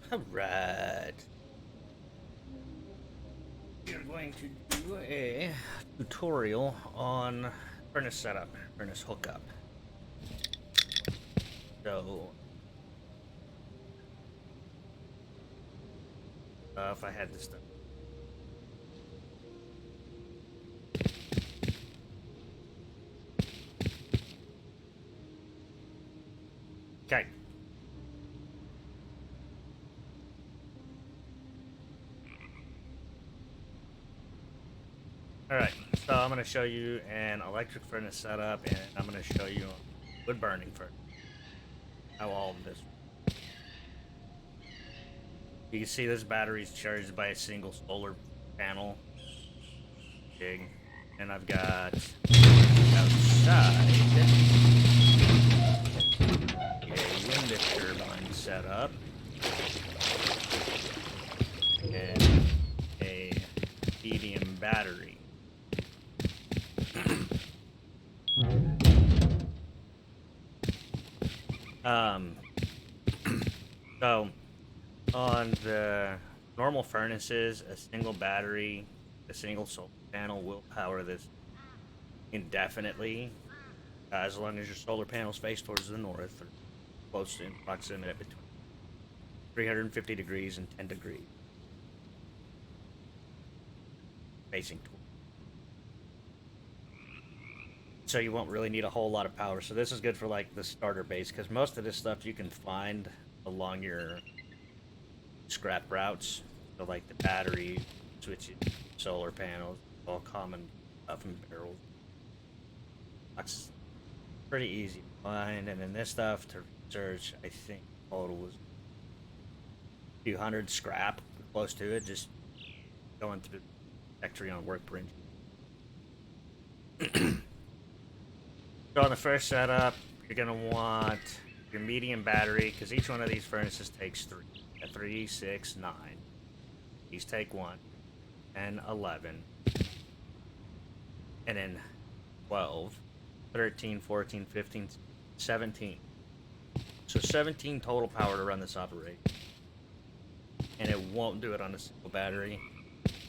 Alright. We're going to do a tutorial on furnace setup, furnace hookup. So, if I had this stuff. Okay. Alright, so I'm going to show you an electric furnace setup, and I'm going to show you a wood burning furnace. How all of this. You can see this battery is charged by a single solar panel. Big. And I've got outside a wind turbine set up. And a lithium battery. So on the normal furnaces, a single battery, a single solar panel will power this indefinitely, as long as your solar panels face towards the north or close in proximity between 350 degrees and 10 degrees facing towards. So you won't really need a whole lot of power. So this is good for like the starter base, because most of this stuff you can find along your scrap routes. So like the battery, switches, solar panels, all common stuff in barrels. That's pretty easy to find. And then this stuff to research, I think total was a few hundred scrap, close to it, just going through the factory on workbench. So on the first setup, you're going to want your medium battery, because each one of these furnaces takes 3. 3, 6, 9. These take 1, 10, 11, and then 12, 13, 14, 15, 17. So 17 total power to run this operation. And it won't do it on a single battery.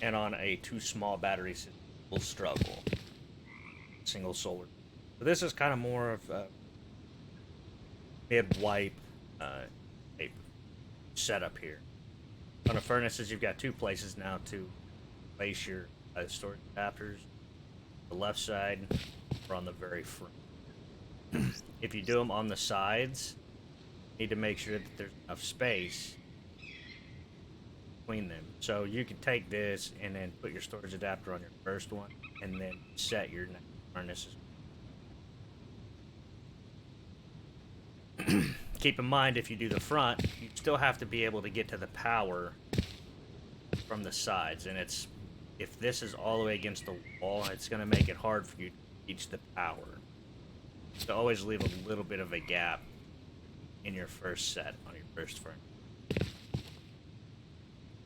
And on a too small battery system, will struggle. Single solar. So this is kind of more of a mid-wipe type setup here. On the furnaces, you've got 2 places now to place your storage adapters. The left side or on the very front. If you do them on the sides, you need to make sure that there's enough space between them. So you can take this and then put your storage adapter on your first one, and then set your next furnaces. Keep in mind, if you do the front, you still have to be able to get to the power from the sides, and if this is all the way against the wall, it's going to make it hard for you to reach the power. So always leave a little bit of a gap in your first set on your first furnace.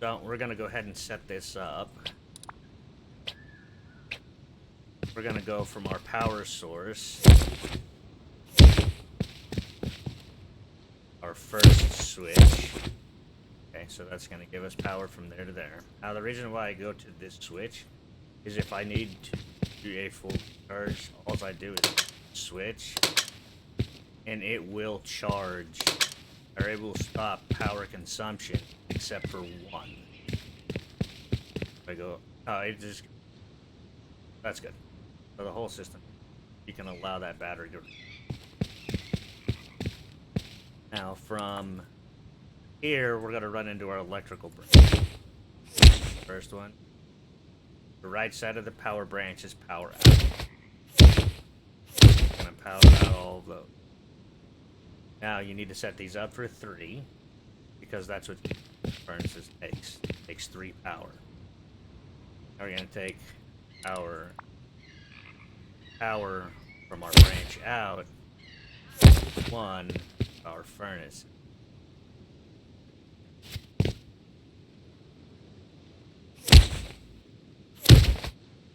So we're going to go ahead and set this up. We're going to go from our power source, our first switch. Okay, so that's going to give us power from there to there. Now the reason why I go to this switch is if I need to do a full charge, all I do is switch, and it will charge, or it will stop power consumption, except for one. I go, oh, it just, that's good. For the whole system, you can allow that battery to. Now from here, we're going to run into our electrical branch. First one. The right side of the power branch is power out. Going to power out all of those. Now you need to set these up for 3, because that's what furnaces takes. It takes 3 power. Now we're going to take our power from our branch out. 1 our furnace.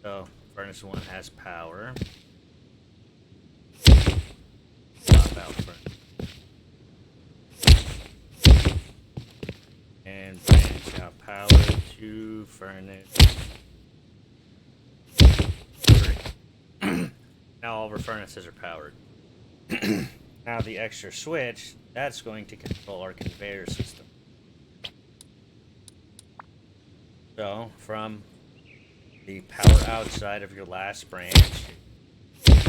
So furnace 1 has power. Stop out furnace. and branch out power to furnace 3. Now all of our furnaces are powered. Now the extra switch, that's going to control our conveyor system. So from the power outside of your last branch, go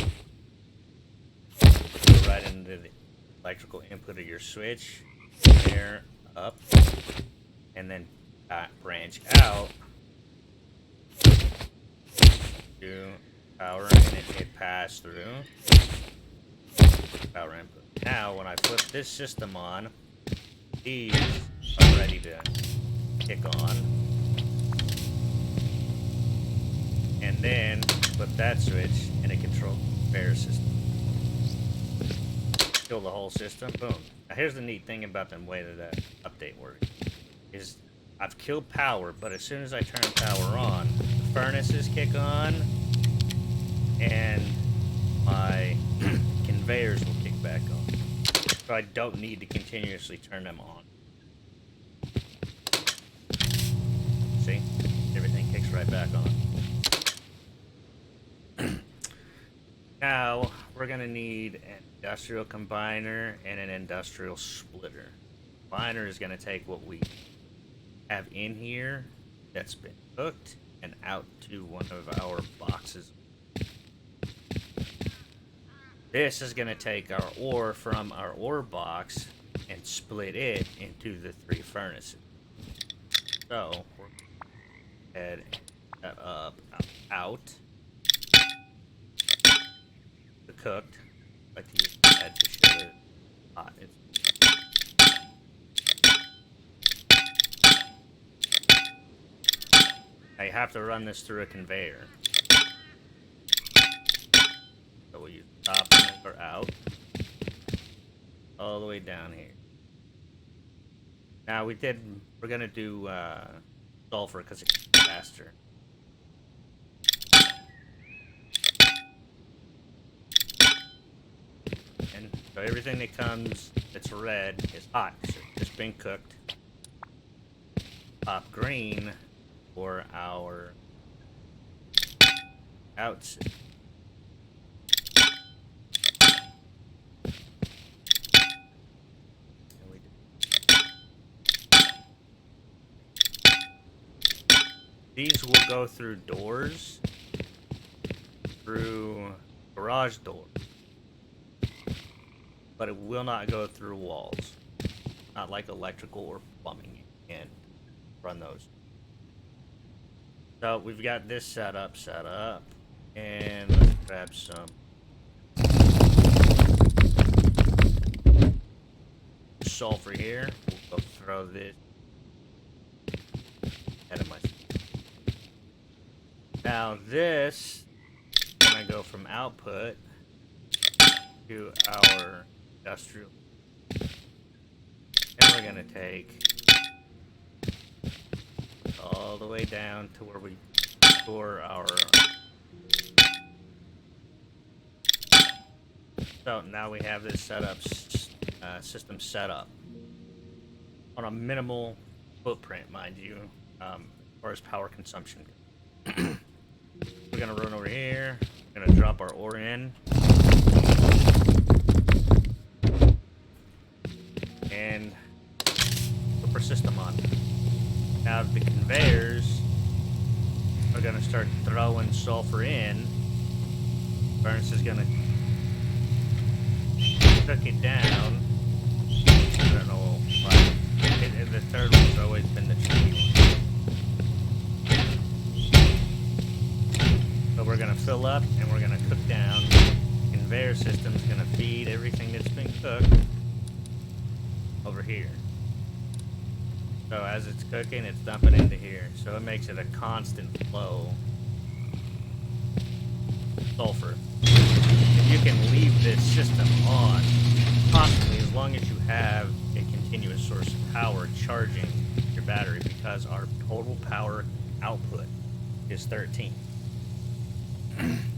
right into the electrical input of your switch, there, up, and then branch out to power, and it hit pass through power input. Now when I flip this system on, these are ready to kick on, and then flip that switch and it controls the conveyor system. Kill the whole system, boom. Now here's the neat thing about the way that update works, is I've killed power, but as soon as I turn power on, the furnaces kick on, and my conveyors will kick back on. So I don't need to continuously turn them on. See? Everything kicks right back on. Now, we're going to need an industrial combiner and an industrial splitter. Combiner is going to take what we have in here that's been cooked and out to one of our boxes. This is going to take our ore from our ore box and split it into the 3 furnaces. So, we're going to head that up, out. The cooked. I like to use the head to show it hot. Now you have to run this through a conveyor. So we'll use top or out, all the way down here. Now we're gonna do sulfur because it's faster. And so everything that comes that's red is hot, so it's just been cooked. Pop green for our outs. These will go through doors, through garage doors, but it will not go through walls. Not like electrical or plumbing. You can't run those. So we've got this set up, and let's grab some sulfur here. We'll go throw this ahead of myself. Now this is going to go from output to our industrial. And we're going to take all the way down to where we store our... So now we have this system set up on a minimal footprint, mind you, as far as power consumption. We're gonna run over here. We're gonna drop our ore in, and flip our system on. Now the conveyors are gonna start throwing sulfur in. Furnace is gonna cook it down. I don't know why. The third one's always been the tricky one. So we're going to fill up and we're going to cook down. The conveyor system's going to feed everything that's been cooked over here. So as it's cooking, it's dumping into here. So it makes it a constant flow of sulfur. If you can leave this system on constantly, as long as you have a continuous source of power charging your battery, because our total power output is 13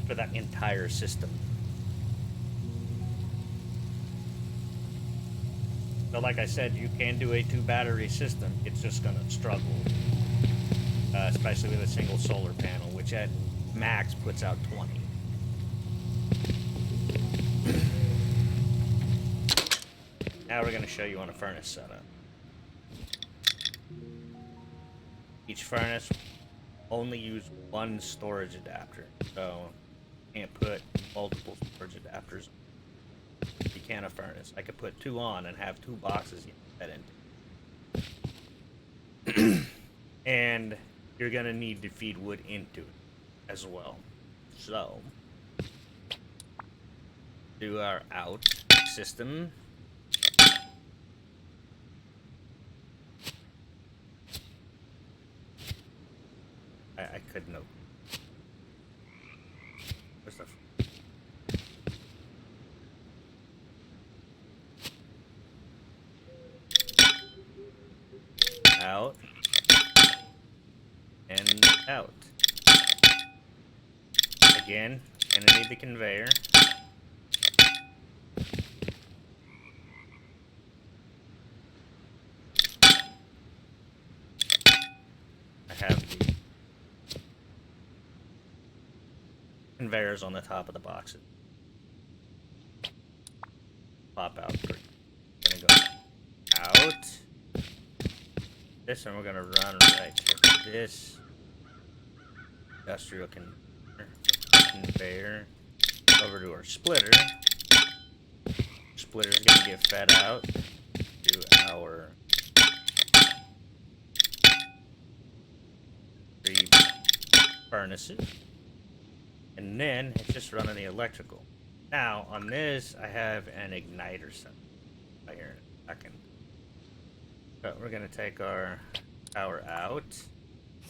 for that entire system. So like I said, you can do a 2-battery system. It's just going to struggle, especially with a single solar panel, which at max puts out 20. Now we're going to show you on a furnace setup. Each furnace only use one storage adapter, so you can't put multiple storage adapters. You can a furnace. I could put 2 on and have 2 boxes you can fit into. And you're going to need to feed wood into it as well. So, do our out system. I couldn't open. Where's the out and out. Again, gonna need the conveyor. I have the conveyors on the top of the boxes. Pop out. Gonna go out. This, and we're gonna run right to this industrial conveyor over to our splitter. Splitter's gonna get fed out to our 3 furnaces, and then it's just running the electrical. Now on this, I have an igniter set here in a second. So we're going to take our power out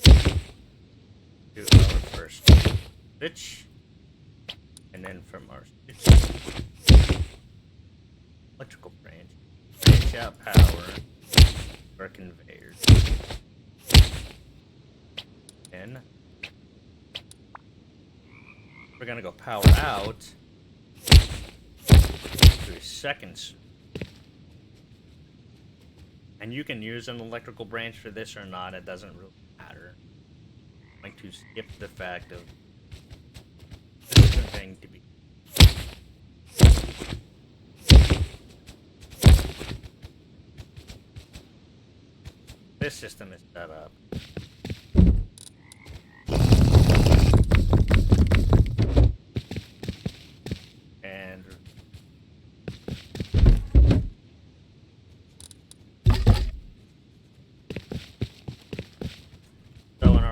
to our first switch, and then from our switch, electrical branch out power for conveyors. Then we're going to go power out to a second switch. And you can use an electrical branch for this or not, it doesn't really matter. I'm going to skip the fact of this is the thing to be. This system is set up. And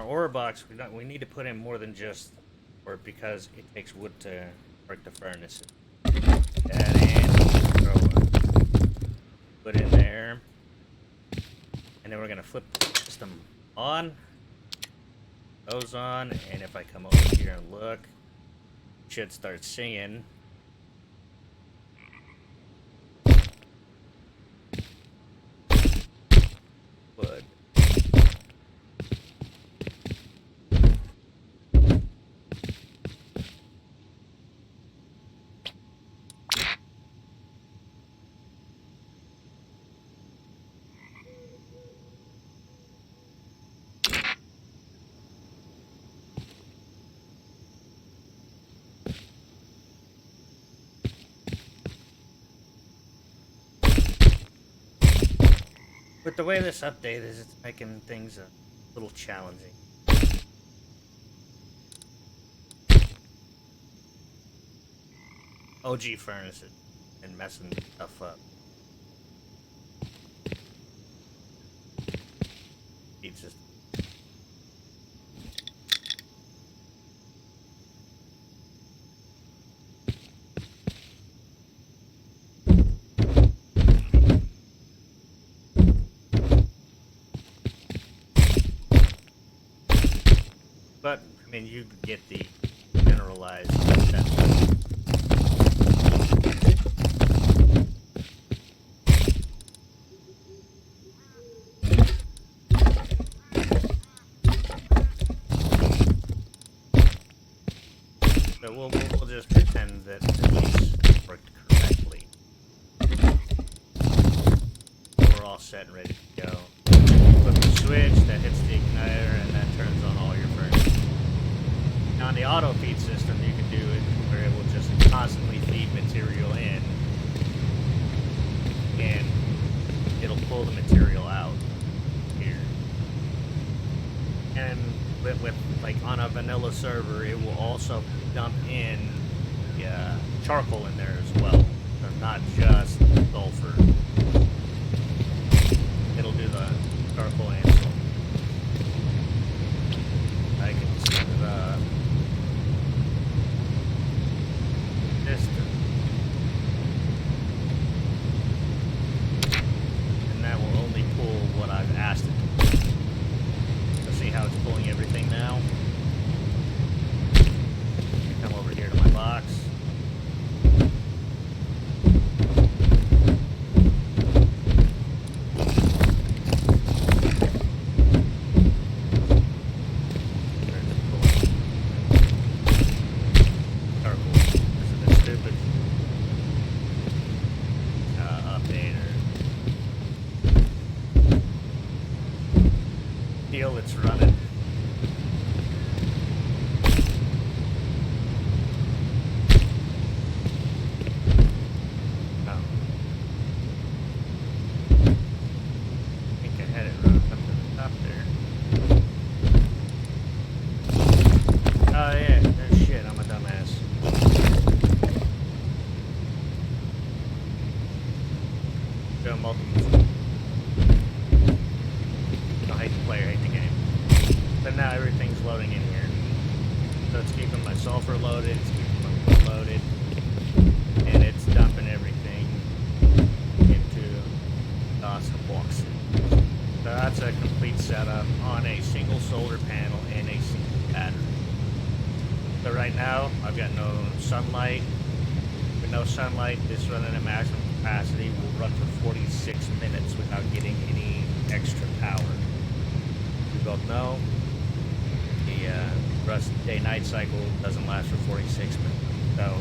ore box, we need to put in more than just wood because it takes wood to work the furnace. Add in, throw put in there, and then we're gonna flip the system on, those on, and if I come over here and look, it should start singing. Wood. But the way this update is, it's making things a little challenging. OG furnaces and messing stuff up. Heat system. But, I mean, you get the generalized concept. So we'll just pretend that these worked correctly. set and ready to go. Flip the switch, that hits the igniter, and that turns on all your furnace. Now on the auto feed system, you can do it where it will just constantly feed material in, and it'll pull the material out here. And with like on a vanilla server, it will also dump in charcoal in there as well, so not just sulfur. It'll do the charcoal and sulfur. I can set it up. And that will only pull what I've asked it to. So see how it's pulling everything now? Come over here to my box. It's running. Oh. I think I had it run up to the top there. Oh yeah, no shit, I'm a dumbass. Go multiple. I hate the player, hate the game. But now everything's loading in here. So it's keeping my sulfur loaded, it's keeping my wood loaded, and it's dumping everything into the awesome box. So that's a complete setup on a single solar panel and a single battery. So right now, I've got no sunlight. With no sunlight, this running at maximum capacity will run for 46 minutes without getting any extra power. We both know the rust day-night cycle doesn't last for 46 minutes. So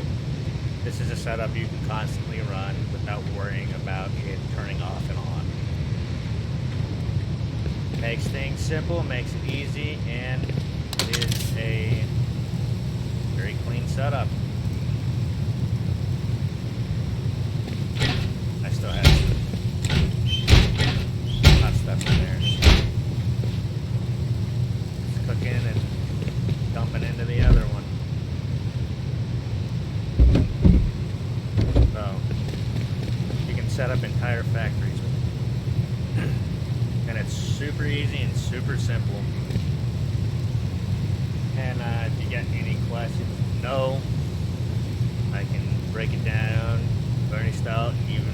this is a setup you can constantly run without worrying about it turning off and on. Makes things simple, makes it easy, and is a very clean setup. I still have hot stuff in there. It's cooking and dumping into the other one. So you can set up entire factories with it. And it's super easy and super simple. And if you got any questions, I can break it down, Bernie style, even